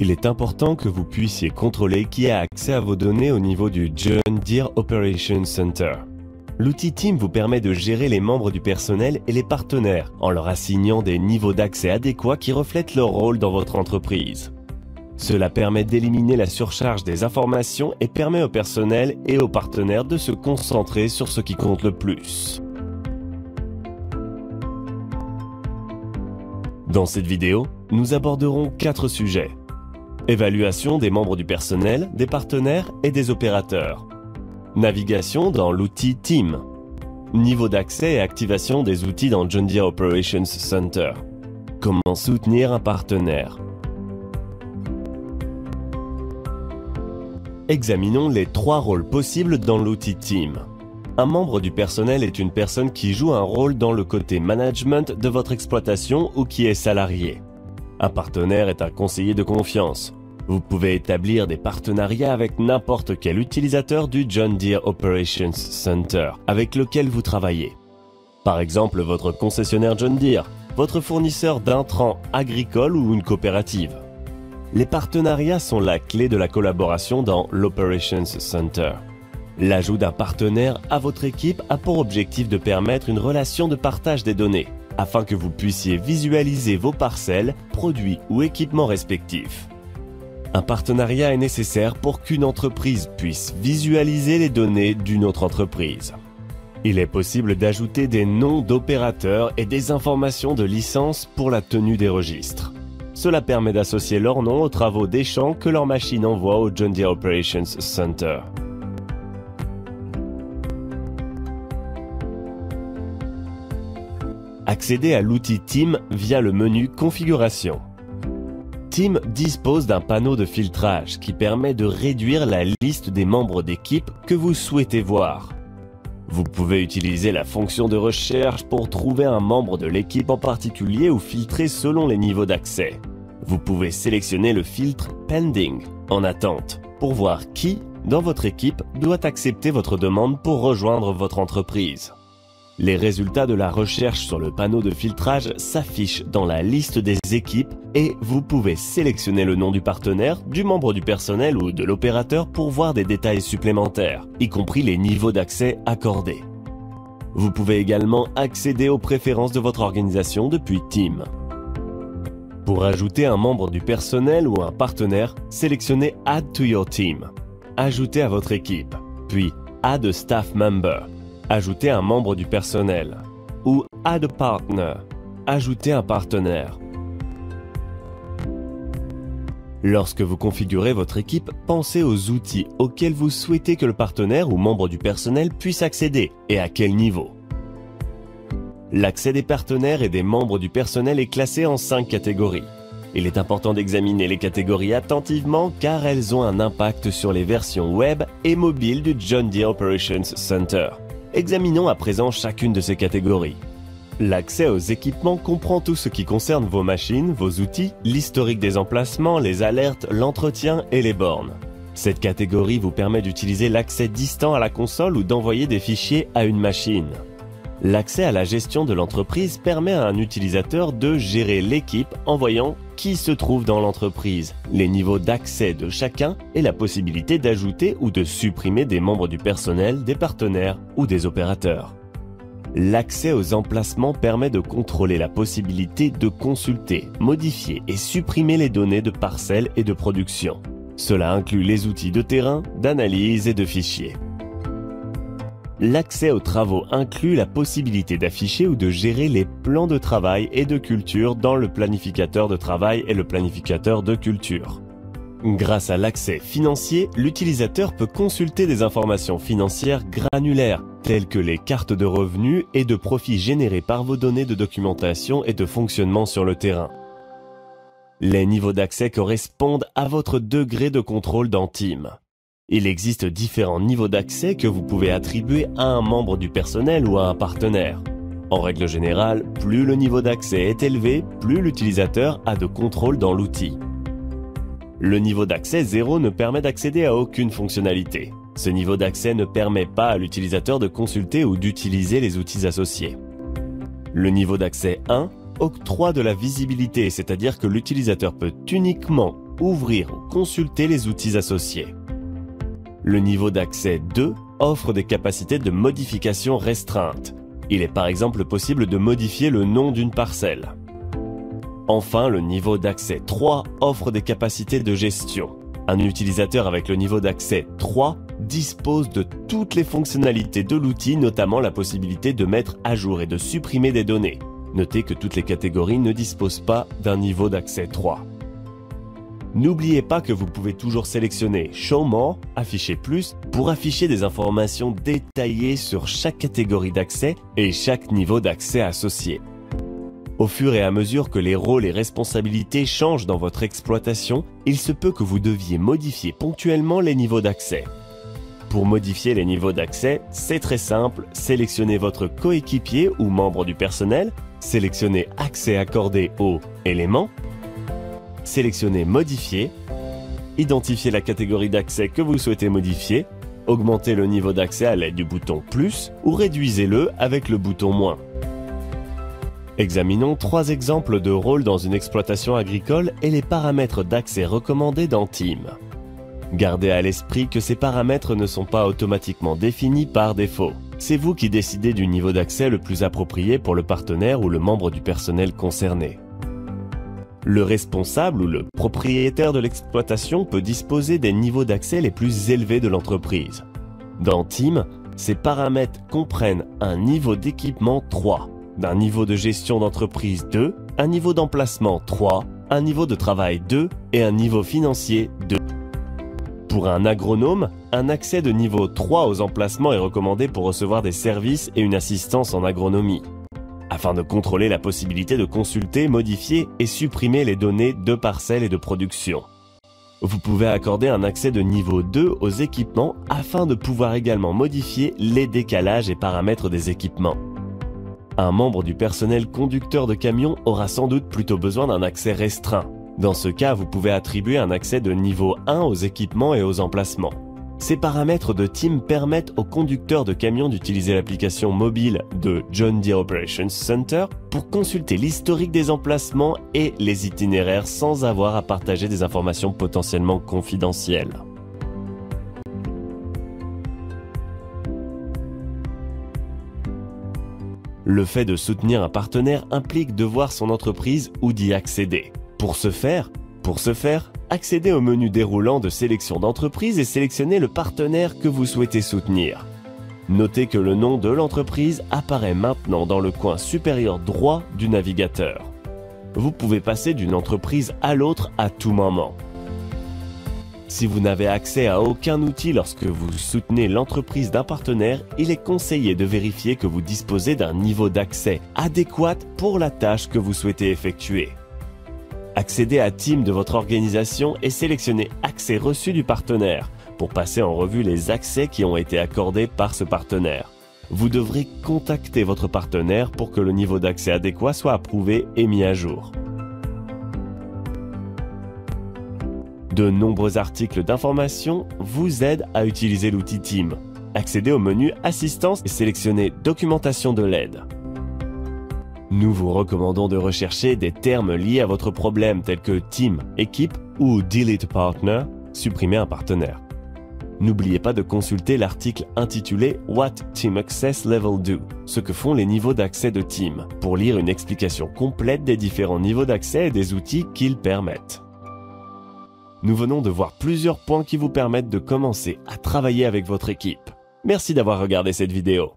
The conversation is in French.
Il est important que vous puissiez contrôler qui a accès à vos données au niveau du John Deere Operations Center. L'outil Team vous permet de gérer les membres du personnel et les partenaires en leur assignant des niveaux d'accès adéquats qui reflètent leur rôle dans votre entreprise. Cela permet d'éliminer la surcharge des informations et permet au personnel et aux partenaires de se concentrer sur ce qui compte le plus. Dans cette vidéo, nous aborderons 4 sujets. Évaluation des membres du personnel, des partenaires et des opérateurs. Navigation dans l'outil Team. Niveau d'accès et activation des outils dans John Deere Operations Center. Comment soutenir un partenaire. Examinons les 3 rôles possibles dans l'outil Team. Un membre du personnel est une personne qui joue un rôle dans le côté management de votre exploitation ou qui est salarié. Un partenaire est un conseiller de confiance. Vous pouvez établir des partenariats avec n'importe quel utilisateur du John Deere Operations Center avec lequel vous travaillez. Par exemple, votre concessionnaire John Deere, votre fournisseur d'intrants agricoles ou une coopérative. Les partenariats sont la clé de la collaboration dans l'Operations Center. L'ajout d'un partenaire à votre équipe a pour objectif de permettre une relation de partage des données, afin que vous puissiez visualiser vos parcelles, produits ou équipements respectifs. Un partenariat est nécessaire pour qu'une entreprise puisse visualiser les données d'une autre entreprise. Il est possible d'ajouter des noms d'opérateurs et des informations de licence pour la tenue des registres. Cela permet d'associer leurs noms aux travaux des champs que leur machine envoie au John Deere Operations Center. Accéder à l'outil Team via le menu Configuration. Team dispose d'un panneau de filtrage qui permet de réduire la liste des membres d'équipe que vous souhaitez voir. Vous pouvez utiliser la fonction de recherche pour trouver un membre de l'équipe en particulier ou filtrer selon les niveaux d'accès. Vous pouvez sélectionner le filtre Pending, en attente, pour voir qui, dans votre équipe, doit accepter votre demande pour rejoindre votre entreprise. Les résultats de la recherche sur le panneau de filtrage s'affichent dans la liste des équipes et vous pouvez sélectionner le nom du partenaire, du membre du personnel ou de l'opérateur pour voir des détails supplémentaires, y compris les niveaux d'accès accordés. Vous pouvez également accéder aux préférences de votre organisation depuis Team. Pour ajouter un membre du personnel ou un partenaire, sélectionnez Add to your team. Ajoutez à votre équipe, puis Add a staff member. Ajouter un membre du personnel, ou Add a partner, ajouter un partenaire. Lorsque vous configurez votre équipe, pensez aux outils auxquels vous souhaitez que le partenaire ou membre du personnel puisse accéder et à quel niveau. L'accès des partenaires et des membres du personnel est classé en 5 catégories. Il est important d'examiner les catégories attentivement car elles ont un impact sur les versions web et mobiles du John Deere Operations Center. Examinons à présent chacune de ces catégories. L'accès aux équipements comprend tout ce qui concerne vos machines, vos outils, l'historique des emplacements, les alertes, l'entretien et les bornes. Cette catégorie vous permet d'utiliser l'accès distant à la console ou d'envoyer des fichiers à une machine. L'accès à la gestion de l'entreprise permet à un utilisateur de gérer l'équipe en voyant qui se trouve dans l'entreprise, les niveaux d'accès de chacun et la possibilité d'ajouter ou de supprimer des membres du personnel, des partenaires ou des opérateurs. L'accès aux emplacements permet de contrôler la possibilité de consulter, modifier et supprimer les données de parcelles et de production. Cela inclut les outils de terrain, d'analyse et de fichiers. L'accès aux travaux inclut la possibilité d'afficher ou de gérer les plans de travail et de culture dans le planificateur de travail et le planificateur de culture. Grâce à l'accès financier, l'utilisateur peut consulter des informations financières granulaires, telles que les cartes de revenus et de profits générés par vos données de documentation et de fonctionnement sur le terrain. Les niveaux d'accès correspondent à votre degré de contrôle dans Team. Il existe différents niveaux d'accès que vous pouvez attribuer à un membre du personnel ou à un partenaire. En règle générale, plus le niveau d'accès est élevé, plus l'utilisateur a de contrôle dans l'outil. Le niveau d'accès 0 ne permet d'accéder à aucune fonctionnalité. Ce niveau d'accès ne permet pas à l'utilisateur de consulter ou d'utiliser les outils associés. Le niveau d'accès 1 octroie de la visibilité, c'est-à-dire que l'utilisateur peut uniquement ouvrir ou consulter les outils associés. Le niveau d'accès 2 offre des capacités de modification restreintes. Il est par exemple possible de modifier le nom d'une parcelle. Enfin, le niveau d'accès 3 offre des capacités de gestion. Un utilisateur avec le niveau d'accès 3 dispose de toutes les fonctionnalités de l'outil, notamment la possibilité de mettre à jour et de supprimer des données. Notez que toutes les catégories ne disposent pas d'un niveau d'accès 3. N'oubliez pas que vous pouvez toujours sélectionner Show More, afficher plus, pour afficher des informations détaillées sur chaque catégorie d'accès et chaque niveau d'accès associé. Au fur et à mesure que les rôles et responsabilités changent dans votre exploitation, il se peut que vous deviez modifier ponctuellement les niveaux d'accès. Pour modifier les niveaux d'accès, c'est très simple, sélectionnez votre coéquipier ou membre du personnel, sélectionnez Accès accordé aux éléments, sélectionnez Modifier, identifiez la catégorie d'accès que vous souhaitez modifier, augmentez le niveau d'accès à l'aide du bouton plus ou réduisez-le avec le bouton moins. Examinons 3 exemples de rôles dans une exploitation agricole et les paramètres d'accès recommandés dans Team. Gardez à l'esprit que ces paramètres ne sont pas automatiquement définis par défaut. C'est vous qui décidez du niveau d'accès le plus approprié pour le partenaire ou le membre du personnel concerné. Le responsable ou le propriétaire de l'exploitation peut disposer des niveaux d'accès les plus élevés de l'entreprise. Dans Team, ces paramètres comprennent un niveau d'équipement 3, d'un niveau de gestion d'entreprise 2, un niveau d'emplacement 3, un niveau de travail 2 et un niveau financier 2. Pour un agronome, un accès de niveau 3 aux emplacements est recommandé pour recevoir des services et une assistance en agronomie, afin de contrôler la possibilité de consulter, modifier et supprimer les données de parcelles et de production. Vous pouvez accorder un accès de niveau 2 aux équipements afin de pouvoir également modifier les décalages et paramètres des équipements. Un membre du personnel conducteur de camion aura sans doute plutôt besoin d'un accès restreint. Dans ce cas, vous pouvez attribuer un accès de niveau 1 aux équipements et aux emplacements. Ces paramètres de Team permettent aux conducteurs de camions d'utiliser l'application mobile de John Deere Operations Center pour consulter l'historique des emplacements et les itinéraires sans avoir à partager des informations potentiellement confidentielles. Le fait de soutenir un partenaire implique de voir son entreprise ou d'y accéder. Pour ce faire, accédez au menu déroulant de sélection d'entreprise et sélectionnez le partenaire que vous souhaitez soutenir. Notez que le nom de l'entreprise apparaît maintenant dans le coin supérieur droit du navigateur. Vous pouvez passer d'une entreprise à l'autre à tout moment. Si vous n'avez accès à aucun outil lorsque vous soutenez l'entreprise d'un partenaire, il est conseillé de vérifier que vous disposez d'un niveau d'accès adéquat pour la tâche que vous souhaitez effectuer. Accédez à Team de votre organisation et sélectionnez Accès reçu du partenaire pour passer en revue les accès qui ont été accordés par ce partenaire. Vous devrez contacter votre partenaire pour que le niveau d'accès adéquat soit approuvé et mis à jour. De nombreux articles d'information vous aident à utiliser l'outil Team. Accédez au menu Assistance et sélectionnez Documentation de l'aide. Nous vous recommandons de rechercher des termes liés à votre problème tels que Team, équipe ou Delete Partner, supprimer un partenaire. N'oubliez pas de consulter l'article intitulé What Team Access Level Do, ce que font les niveaux d'accès de Team, pour lire une explication complète des différents niveaux d'accès et des outils qu'ils permettent. Nous venons de voir plusieurs points qui vous permettent de commencer à travailler avec votre équipe. Merci d'avoir regardé cette vidéo.